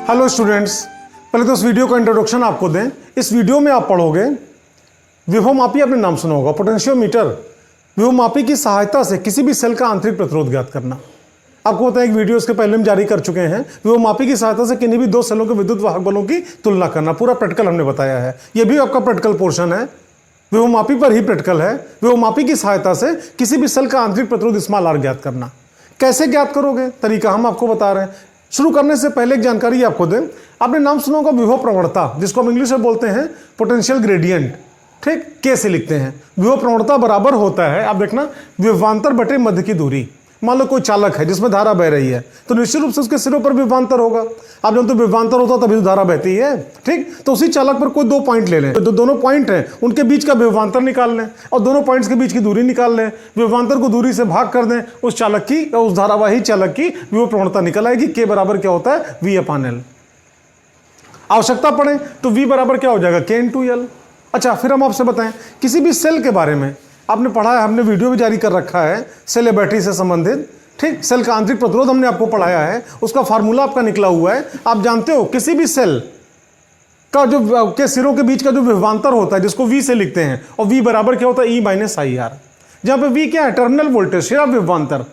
Hello students, पहले तो इस वीडियो का इंट्रोडक्शन आपको दें। इस वीडियो में आप पढ़ोगे विभवमापी, आपने नाम सुना होगा, पोटेंशियोमीटर। विभवमापी की सहायता से किसी भी सेल का आंतरिक प्रतिरोध ज्ञात करना। आपको पता है एक वीडियो इसके पहले हम जारी कर चुके हैं, विभवमापी की सहायता से किन्हीं भी दो सेलों के विद्युत वाहक बलों की तुलना करना। पूरा प्रैक्टिकल हमने बताया है, यह भी आपका प्रैक्टिकल पोर्शन है, विभवमापी पर ही प्रैक्टिकल है। विभवमापी की सहायता से किसी भी सेल का आंतरिक प्रतिरोध स्मॉल आर ज्ञात करना। कैसे ज्ञात करोगे, तरीका हम आपको बता रहे हैं। शुरू करने से पहले एक जानकारी आपको दें, आपने नाम सुना होगा विभव प्रवणता, जिसको हम इंग्लिश में बोलते हैं पोटेंशियल ग्रेडियंट। ठीक, के से लिखते हैं। विभव प्रवणता बराबर होता है, आप देखना, विभवांतर बटे मध्य की दूरी। मान लो कोई चालक है जिसमें धारा बह रही है, तो निश्चित रूप से उसके सिरों पर विभवांतर होगा। आप जब तो विभवांतर होता तभी तो धारा बहती है। ठीक, तो उसी चालक पर कोई दो पॉइंट ले लें, तो दोनों पॉइंट हैं उनके बीच का विभवांतर निकाल लें और दोनों पॉइंट्स के बीच की दूरी निकाल लें। विभवांतर को दूरी से भाग कर दें, उस चालक की या उस धारावाही चालक की विभव प्रवणता निकल आएगी। के बराबर क्या होता है, V/L। आवश्यकता पड़े तो V बराबर क्या हो जाएगा, K/L। अच्छा, फिर हम आपसे बताएं किसी भी सेल के बारे में आपने पढ़ा है, हमने वीडियो भी जारी कर रखा है सेल या बैटरी से संबंधित। ठीक, सेल का आंतरिक प्रतिरोध हमने आपको पढ़ाया है, उसका फार्मूला आपका निकला हुआ है। आप जानते हो किसी भी सेल का जो के सिरों के बीच का जो विभवांतर होता है, जिसको V से लिखते हैं, और V बराबर क्या होता है, E-IR। जहां पे V क्या है, टर्मिनल वोल्टेज, सिरा विभवांतर।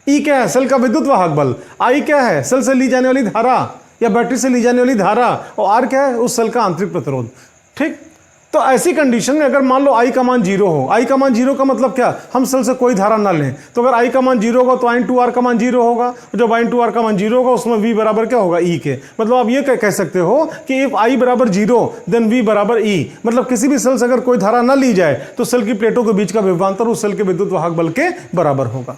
E क्या है, सेल का विद्युत वाहक बल। I क्या है, सेल से ली जाने वाली धारा या बैटरी से ली जाने वाली धारा, और R क्या है, उस सेल का आंतरिक प्रतिरोध। ठीक, तो ऐसी कंडीशन में अगर मान लो I का मान 0 हो, I का मान 0 का मतलब क्या, हम सेल से कोई धारा ना लें, तो अगर I का मान 0 होगा तो I/R का मान 0 होगा। जब I/R का मान 0 होगा उसमें V बराबर क्या होगा, E के। मतलब आप ये कह सकते हो कि इफ I बराबर 0 देन V बराबर E। मतलब किसी भी सेल से अगर कोई धारा ना ली जाए तो सेल की प्लेटों के बीच का विभवांतर उस सेल के विद्युत वाहक बल के बराबर होगा।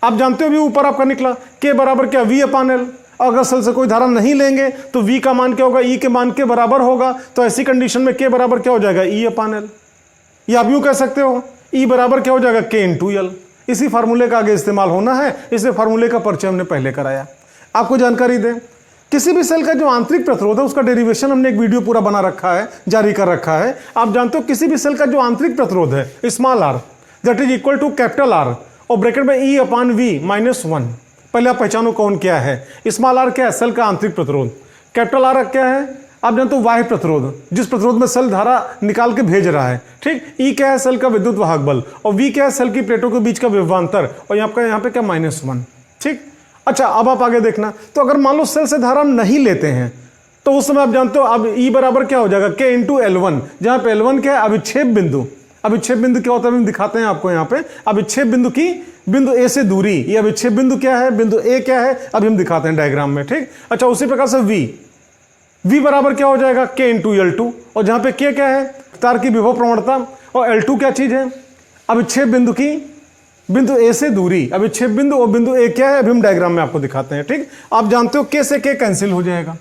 आप जानते हो भी ऊपर आपका निकला के बराबर क्या, V/L। अगर सेल से कोई धारा नहीं लेंगे तो V का मान क्या होगा, E के मान के बराबर होगा। तो ऐसी कंडीशन में K बराबर क्या हो जाएगा, E/L। या आप यूं कह सकते हो E बराबर क्या हो जाएगा, K/L। इसी फार्मूले का आगे इस्तेमाल होना है, इस फार्मूले का परिचय हमने पहले कराया। आपको जानकारी दें, किसी भी सेल का जो आंतरिक प्रतिरोध है उसका डेरिवेशन हमने एक वीडियो पूरा बना रखा है, जारी कर रखा है। आप जानते हो किसी भी सेल का जो आंतरिक प्रतिरोध है small r that is equal to capital R और ब्रैकेट में E/V-1। पहले आप पहचानो कौन क्या है। स्मॉल r क्या है, सेल का आंतरिक प्रतिरोध। कैपिटल R क्या है, आप जानते हो बाह्य प्रतिरोध, जिस प्रतिरोध में सेल धारा निकाल के भेज रहा है। ठीक, E क्या है, सेल का विद्युत वाहक बल, और V क्या है, सेल की प्लेटों के बीच का विभवांतर, और यहाँ पे क्या, -1। ठीक, अच्छा, अब आप आगे देखना, तो अगर मान लो सेल से धारा नहीं लेते हैं तो उस समय आप जानते हो अब E बराबर क्या हो जाएगा, K/L1। जहाँ पे L1 क्या है, अविच्छेद बिंदु। अविच्छेद बिंदु क्या होता है, हम दिखाते हैं आपको यहाँ पे। अविच्छेद बिंदु की बिंदु A से दूरी, ये अविच्छेद बिंदु क्या है, बिंदु A क्या है, अभी हम दिखाते हैं डायग्राम में। ठीक, अच्छा, उसी प्रकार से V बराबर क्या हो जाएगा, K/L2। और जहां पे K क्या है, तार की विभव प्रवणता, और L2 क्या चीज है, अविच्छेद बिंदु की बिंदु A से दूरी। अविच्छेद बिंदु और बिंदु A क्या है, अभी हम डायग्राम में आपको दिखाते हैं। ठीक, आप जानते हो K से K कैंसिल हो जाएगा।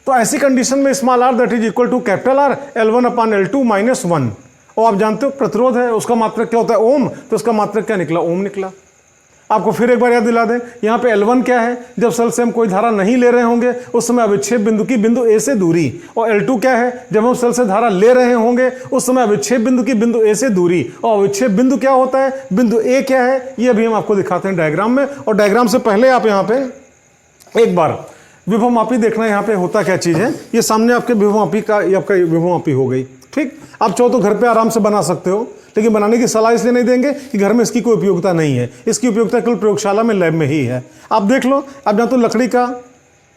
तो ऐसी कंडीशन में small r that is equal to capital R L1/L2 -1। और आप जानते हो प्रतिरोध है, उसका मात्रक क्या होता है, ओम। तो उसका मात्रक क्या निकला, ओम निकला। आपको फिर एक बार याद दिला दें, यहाँ पे L1 क्या है, जब सेल से हम कोई धारा नहीं ले रहे होंगे उस समय अविच्छेद बिंदु की बिंदु A से दूरी। और L2 क्या है, जब हम सेल से धारा ले रहे होंगे उस समय अविच्छेद बिंदु की बिंदु A से दूरी। और अविच्छेद बिंदु क्या होता है, बिंदु A क्या है, ये अभी हम आपको दिखाते हैं डायग्राम में। और डायग्राम से पहले आप यहाँ पे एक बार विभवमापी देखना, यहाँ पे होता क्या चीज है। ये सामने आपके विभवमापी का, ये आपका विभवमापी हो गई। ठीक, आप चाहो तो घर पे आराम से बना सकते हो, लेकिन बनाने की सलाह इसलिए नहीं देंगे कि घर में इसकी कोई उपयोगिता नहीं है। इसकी उपयोगिता केवल प्रयोगशाला में, लैब में ही है। आप देख लो, आप जानते हो लकड़ी का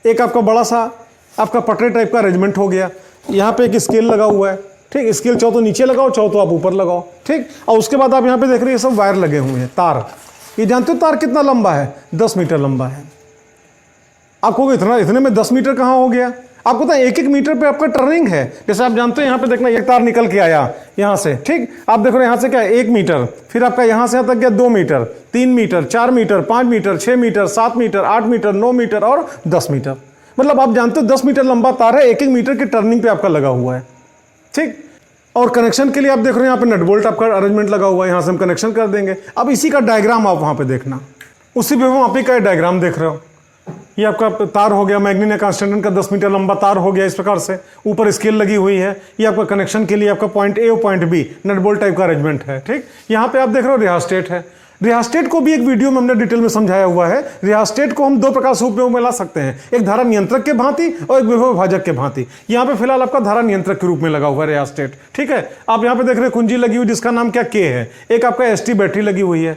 एक आपका बड़ा सा आपका पटरे टाइप का अरेंजमेंट हो गया। यहाँ पे एक स्केल लगा हुआ है। ठीक, स्केल चाहो तो नीचे लगाओ, चाहो तो आप ऊपर लगाओ। ठीक, और उसके बाद आप यहाँ पे देख रहे हैं सब वायर लगे हुए हैं, तार। ये जानते हो तार कितना लंबा है, 10 मीटर लंबा है। आपको इतने में 10 मीटर कहाँ हो गया। आपको तो 1-1 मीटर पे आपका टर्निंग है। जैसे आप जानते हो यहाँ पे देखना, एक तार निकल के आया यहाँ से। ठीक, आप देख रहे हो यहाँ से क्या है, 1 मीटर, फिर आपका यहाँ से यहाँ तक गया 2 metre, 3 metre, 4 metre, 5 metre, 6 metre, 7 metre, 8 metre, 9 metre और 10 मीटर। मतलब आप जानते हो 10 मीटर लंबा तार है, 1-1 मीटर की टर्निंग पे आपका लगा हुआ है। ठीक, और कनेक्शन के लिए आप देख रहे हो यहाँ पे नट बोल्ट आपका अरेंजमेंट लगा हुआ है, यहाँ से हम कनेक्शन कर देंगे। अब इसी का डायग्राम आप वहाँ पे देखना, उसी विभवमापी का डायग्राम देख रहे हो। ये आपका तार हो गया, मैग्नीनिया कांस्टेंटेंट का 10 मीटर लंबा तार हो गया। इस प्रकार से ऊपर स्केल लगी हुई है। ये आपका कनेक्शन के लिए आपका पॉइंट A और point B nut bolt type का अरेंजमेंट है। ठीक, यहाँ पे आप देख रहे हो रिहास्टेट है। रिहास्टेट को भी एक वीडियो में हमने डिटेल में समझाया हुआ है। रिहास्टेट को हम दो प्रकार से उपयोग में ला सकते हैं, एक धारा नियंत्रक के भांति और एक विभव विभाजक के भांति। यहां पे फिलहाल आपका धारा नियंत्रक के रूप में लगा हुआ है रिहास्टेट, ठीक है। आप यहां पे देख रहे हैं कुंजी लगी हुई जिसका नाम क्या के है। एक आपका एसटी बैटरी लगी हुई है,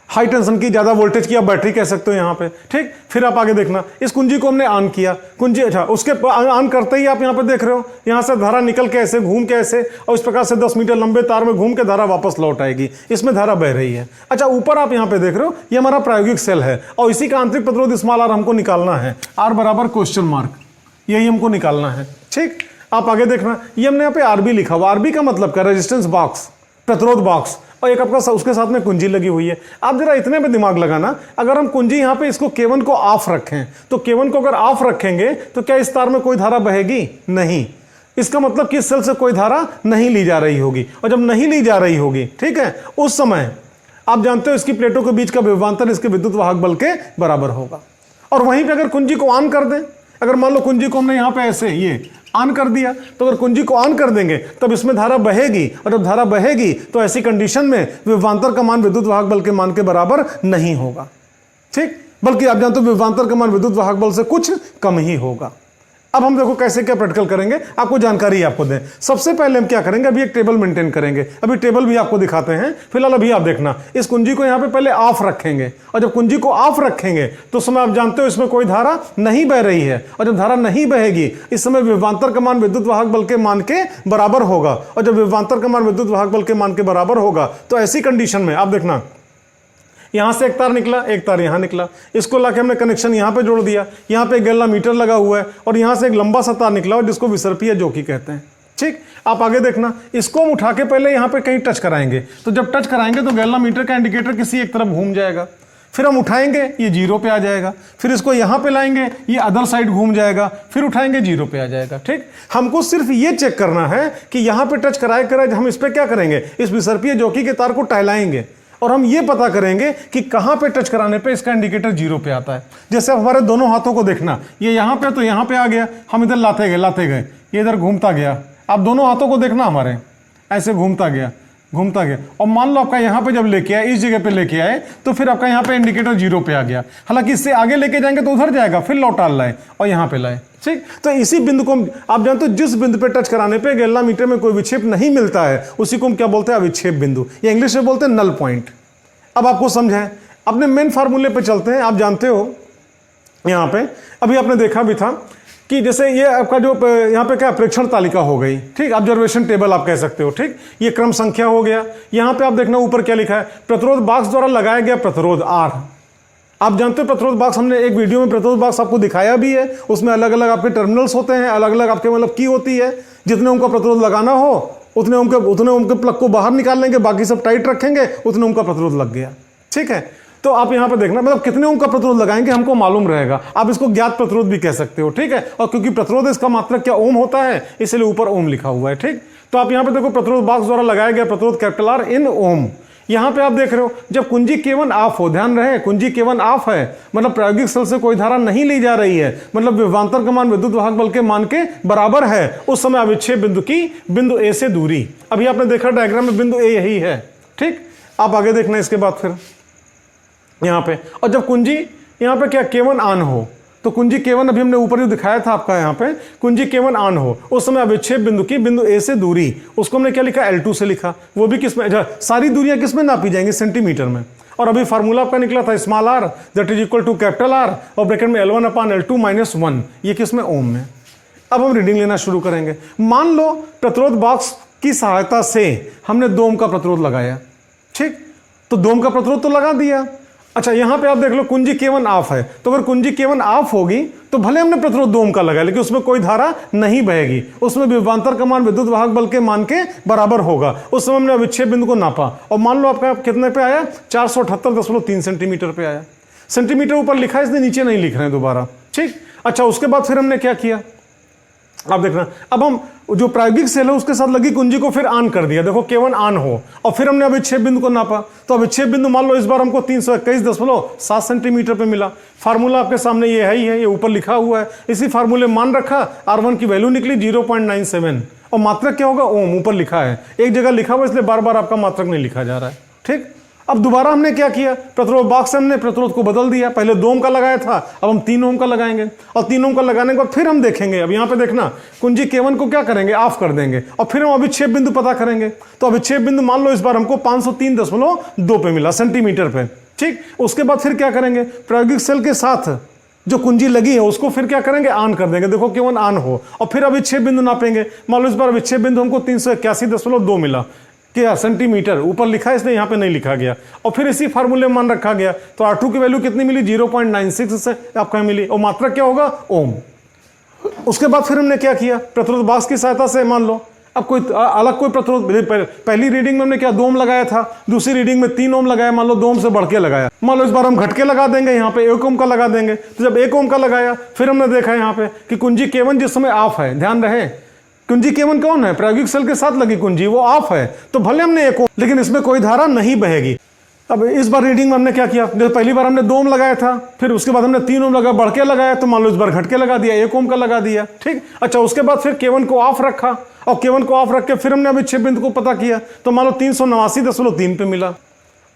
हाई टेंशन की, ज्यादा वोल्टेज की आप बैटरी कह सकते हो यहाँ पे, ठीक। फिर आप आगे देखना, इस कुंजी को हमने ऑन किया, कुंजी अच्छा, उसके ऑन करते ही आप यहाँ पे देख रहे हो यहाँ से धारा निकल के ऐसे घूम के ऐसे और इस प्रकार से 10 मीटर लंबे तार में घूम के धारा वापस लौट आएगी, इसमें धारा बह रही है। अच्छा, ऊपर आप यहाँ पे देख रहे हो ये हमारा प्रायोगिक सेल है और इसी का आंतरिक प्रतिरोध स्मॉल आर हमको निकालना है, आर बराबर क्वेश्चन मार्क, यही हमको निकालना है, ठीक। आप आगे देखना, ये हमने यहाँ पे आरबी लिखा हुआ, आरबी का मतलब क्या, रेजिस्टेंस बॉक्स, प्रतिरोध बॉक्स, और एक आपका उसके साथ में कुंजी लगी हुई है। आप जरा इतने में दिमाग लगाना, अगर हम कुंजी यहाँ पे इसको K1 को ऑफ रखें तो K1 को अगर ऑफ रखेंगे तो क्या इस तार में कोई धारा बहेगी? नहीं। इसका मतलब कि इस सेल से कोई धारा नहीं ली जा रही होगी, और जब नहीं ली जा रही होगी, ठीक है, उस समय आप जानते हो इसकी प्लेटों के बीच का विभवांतर इसके विद्युत वाहक बल के बराबर होगा। और वहीं पर अगर कुंजी को ऑन कर दें, अगर मान लो कुंजी को हमने यहाँ पे ऐसे ये ऑन कर दिया, तो अगर कुंजी को ऑन कर देंगे तब इसमें धारा बहेगी, और जब धारा बहेगी तो ऐसी कंडीशन में विभवांतर का मान विद्युत वाहक बल के मान के बराबर नहीं होगा, ठीक, बल्कि आप जानते हो विभवांतर का मान विद्युत वाहक बल से कुछ कम ही होगा। अब हम देखो कैसे क्या प्रैक्टिकल करेंगे, आपको जानकारी आपको दें। सबसे पहले हम क्या करेंगे, अभी एक टेबल मेंटेन करेंगे, अभी टेबल भी आपको दिखाते हैं। फिलहाल अभी आप देखना, इस कुंजी को यहाँ पे पहले ऑफ रखेंगे, और जब कुंजी को ऑफ रखेंगे तो समय आप जानते हो इसमें कोई धारा नहीं बह रही है, और जब धारा नहीं बहेगी इस समय विभवांतर का मान विद्युत वाहक बल के मान के बराबर होगा, और जब विभवांतर का मान विद्युत वाहक बल के मान के बराबर होगा तो ऐसी कंडीशन में आप देखना, यहां से एक तार निकला, एक तार यहां निकला, इसको लाके हमने कनेक्शन यहां पे जोड़ दिया, यहां पे एक गैल्वामीटर लगा हुआ है, और यहां से एक लंबा सा तार निकला और जिसको विसर्पीय जोकी कहते हैं, ठीक। आप आगे देखना, इसको हम उठा के पहले यहां पे कहीं टच कराएंगे, तो जब टच कराएंगे तो गैल्वामीटर का इंडिकेटर किसी एक तरफ घूम जाएगा, फिर हम उठाएंगे ये 0 पे आ जाएगा, फिर इसको यहां पे लाएंगे ये अदर साइड घूम जाएगा, फिर उठाएंगे 0 पे आ जाएगा, ठीक। हमको सिर्फ ये चेक करना है कि यहां पे टच कराए कराए हम इस पे क्या करेंगे, इस विसर्पीय जोकी के तार को टहलाएंगे, और हम ये पता करेंगे कि कहां पे टच कराने पे इसका इंडिकेटर 0 पे आता है। जैसे अब हमारे दोनों हाथों को देखना, ये यहां पे तो यहां पे आ गया, हम इधर लाते गए, ये इधर घूमता गया। आप दोनों हाथों को देखना, हमारे ऐसे घूमता गया, और मान लो आपका यहां पे जब लेके आए, इस जगह पे लेके आए, तो फिर आपका यहां पे इंडिकेटर 0 पे आ गया। हालांकि इससे आगे लेके जाएंगे तो उधर जाएगा, फिर लौटा लाए और यहां पे लाए, ठीक। तो इसी बिंदु को आप जानते हो, जिस बिंदु पे टच कराने पे गैल्वामीटर में कोई विक्षेप नहीं मिलता है उसी को हम क्या बोलते हैं, अविक्षेप बिंदु, या इंग्लिश में बोलते हैं नल पॉइंट। अब आपको समझाएं, अपने मेन फार्मूले पे चलते हैं। आप जानते हो यहाँ पे अभी आपने देखा भी था कि जैसे ये आपका जो यहाँ पे क्या प्रेक्षण तालिका हो गई, ठीक, ऑब्जर्वेशन टेबल आप कह सकते हो, ठीक। ये क्रम संख्या हो गया। यहाँ पे आप देखना ऊपर क्या लिखा है, प्रतिरोध बॉक्स द्वारा लगाया गया प्रतिरोध आर। आप जानते हो प्रतिरोध बॉक्स, हमने एक वीडियो में प्रतिरोध बॉक्स आपको दिखाया भी है, उसमें अलग अलग आपके टर्मिनल्स होते हैं, अलग अलग आपके मतलब की होती है, जितने उनका प्रतिरोध लगाना हो उतने उनके प्लग को बाहर निकाल लेंगे, बाकी सब टाइट रखेंगे, उतने उनका प्रतिरोध लग गया, ठीक है। तो आप यहां पे देखना, मतलब कितने ओम का प्रतिरोध लगाएंगे हमको मालूम रहेगा। आप इसको ज्ञात प्रतिरोध भी कह सकते हो, ठीक है। और क्योंकि प्रतिरोध इसका मात्रक क्या ओम होता है, इसलिए ऊपर ओम लिखा हुआ है, ठीक। तो आप यहां पे देखो, प्रतिरोध बॉक्स द्वारा लगाया गया प्रतिरोध कैपिटल आर इन ओम। यहां पे आप देख रहे हो, जब कुंजी K1 ऑफ हो, ध्यान रहे कुंजी K1 ऑफ है, मतलब प्रायोगिक सेल से कोई धारा नहीं ली जा रही है, मतलब विभवांतर का मान विद्युत वाहक बल के मान के बराबर है, उस समय अविक्षेप बिंदु की बिंदु ए से दूरी, अभी आपने देखा डायग्राम में बिंदु ए यही है, ठीक। आप आगे देखना इसके बाद फिर यहां पे, और जब कुंजी यहां पे क्या K1 ऑन हो, तो कुंजी K1 अभी हमने ऊपर जो दिखाया था आपका, यहाँ पे कुंजी K1 ऑन हो, उस समय अविक्षेप बिंदु की बिंदु ए से दूरी, उसको हमने क्या लिखा, L2 से लिखा। वो भी किसमें, सारी दूरियां किसमें नापी जाएंगी, सेंटीमीटर में। और अभी फार्मूला आपका निकला था small r that is equal to capital R और ब्रैकेट में L1 अपॉन L2 माइनस 1, ये किसमें, ओम में। अब हम रीडिंग लेना शुरू करेंगे। मान लो प्रतिरोध बॉक्स की सहायता से हमने 2 ओम का प्रतिरोध लगाया, ठीक, तो 2 ओम का प्रतिरोध तो लगा दिया। अच्छा, यहां पे आप देख लो कुंजी K1 ऑफ है, तो अगर कुंजी K1 ऑफ होगी तो भले हमने प्रतिरोध 2 ओम का लगाया, लेकिन उसमें कोई धारा नहीं बहेगी, उसमें विभवांतर का मान विद्युत वाहक बल के मान के बराबर होगा। उस समय हमने अविक्षेप बिंदु को नापा और मान लो आपका कितने पे आया, 478.3 सेंटीमीटर पे आया। सेंटीमीटर ऊपर लिखा है, इसलिए नीचे नहीं लिख रहे हैं दोबारा, ठीक। अच्छा, उसके बाद फिर हमने क्या किया, आप देखना, अब हम जो प्रायोगिक सेल है उसके साथ लगी कुंजी को फिर ऑन कर दिया, देखो K1 ऑन हो, और फिर हमने अविक्षेप बिंदु को नापा, तो अविक्षेप बिंदु मान लो इस बार हमको 321.7 सेंटीमीटर पे मिला। फार्मूला आपके सामने ये है ही है, ये ऊपर लिखा हुआ है, इसी फार्मूले मान रखा, R1 की वैल्यू निकली 0.97 और मात्रक क्या होगा, ओम, ऊपर लिखा है, एक जगह लिखा हुआ इसलिए बार बार आपका मात्रक नहीं लिखा जा रहा है, ठीक। अब दोबारा हमने क्या किया, प्रतिरोध बॉक्स से हमने प्रतिरोध को बदल दिया। पहले 2 ओम का लगाया था, अब हम 3 ओम का लगाएंगे, और 3 ओम का लगाने के बाद फिर हम देखेंगे। अब यहाँ पे देखना, कुंजी K1 को क्या करेंगे, ऑफ कर देंगे, और फिर हम अभिक्षेप बिंदु पता करेंगे। तो अभिक्षेप बिंदु मान लो इस बार हमको 503.2 पे मिला, सेंटीमीटर पे, ठीक। उसके बाद फिर क्या करेंगे, प्रायोगिक सेल के साथ जो कुंजी लगी है उसको फिर क्या करेंगे, ऑन कर देंगे। देखो K1 ऑन हो, और फिर अभिक्षेप बिंदु नापेंगे। मान लो इस बार अभिक्षेप बिंदु हमको 381.2 मिला, क्या सेंटीमीटर, ऊपर लिखा है इसलिए यहाँ पे नहीं लिखा गया। और फिर इसी फार्मूले में मान रखा गया, तो R2 की वैल्यू कितनी मिली, 0.96 से आपका मिली, और मात्रा क्या होगा, ओम। उसके बाद फिर हमने क्या किया, प्रतिरोध बॉक्स की सहायता से मान लो अब कोई अलग कोई प्रतिरोध, पहली रीडिंग में हमने क्या 2 ओम लगाया था, दूसरी रीडिंग में 3 ओम लगाया, मान लो 2 ओम से बढ़ के लगाया। मान लो इस बार हम घटके लगा देंगे, यहाँ पे 1 ओम का लगा देंगे। तो जब 1 ओम का लगाया, फिर हमने देखा यहाँ पे कि कुंजी K1 जिस समय ऑफ है, ध्यान रहे कुंजी K1 कौन है, प्रायोगिक सेल के साथ लगी कुंजी, वो ऑफ है। तो भले हमने 1 ओम, लेकिन इसमें कोई धारा नहीं बहेगी। अब इस बार रीडिंग में हमने क्या किया, जैसे पहली बार हमने 2 ओम लगाया था, फिर उसके बाद हमने 3 ओम लगा, बढ़ के लगाया, तो मान लो इस बार घटके लगा दिया, 1 ओम का लगा दिया, ठीक। अच्छा, उसके बाद फिर K1 को ऑफ रखा, और K1 को ऑफ रख के फिर हमने अभिक्षेप बिंदु को पता किया, तो मान लो 389.3 पे मिला।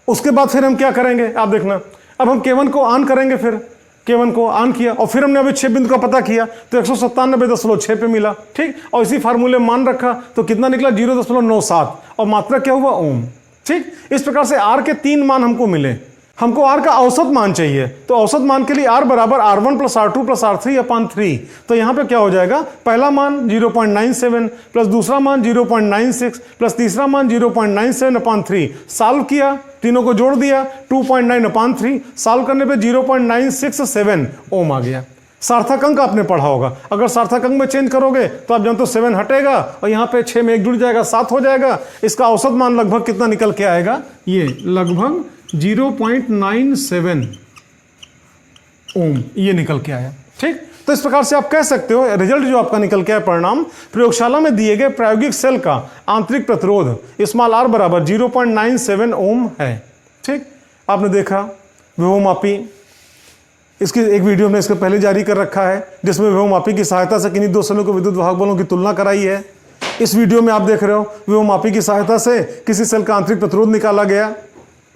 उसके बाद फिर हम क्या करेंगे, आप देखना, अब हम K1 को ऑन करेंगे, फिर K1 को ऑन किया, और फिर हमने अभिक्षेप बिंदु का पता किया, तो 197.6 पे मिला, ठीक। और इसी फार्मूले मान रखा, तो कितना निकला, 0.97, और मात्रा क्या हुआ, ओम, ठीक। इस प्रकार से R के 3 मान हमको मिले। हमको R का औसत मान चाहिए, तो औसत मान के लिए R बराबर R1 plus R2 plus R3/3। तो यहाँ पे क्या हो जाएगा, पहला मान 0.97 प्लस दूसरा मान 0.96 प्लस तीसरा मान 0.97/3। सॉल्व किया, तीनों को जोड़ दिया, 2.9/3। सॉल्व करने पे 0.967 ओम आ गया। सार्थक अंक आपने पढ़ा होगा, अगर सार्थक अंक में चेंज करोगे तो आप जानते हो 7 हटेगा, और यहाँ पे 6 में 1 जुड़ जाएगा, 7 हो जाएगा। इसका औसत मान लगभग कितना निकल के आएगा, ये लगभग 0.97 ओम ये निकल के आया, ठीक। तो इस प्रकार से आप कह सकते हो रिजल्ट जो आपका निकल के आया, परिणाम, प्रयोगशाला में दिए गए प्रायोगिक सेल का आंतरिक प्रतिरोध स्मॉल r बराबर 0.97 ओम है, ठीक। आपने देखा विभवमापी, इसकी एक वीडियो हमने इसके पहले जारी कर रखा है, जिसमें विभवमापी की सहायता से किन्हीं 2 सेलों के विद्युत वाहक बलों की तुलना कराई है। इस वीडियो में आप देख रहे हो विभवमापी की सहायता से किसी सेल का आंतरिक प्रतिरोध निकाला गया,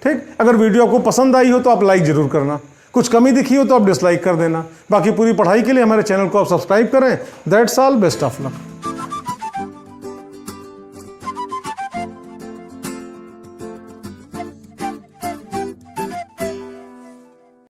ठीक। अगर वीडियो आपको पसंद आई हो तो आप लाइक जरूर करना, कुछ कमी दिखी हो तो आप डिसलाइक कर देना। बाकी पूरी पढ़ाई के लिए हमारे चैनल को आप सब्सक्राइब करें। That's all, best of luck.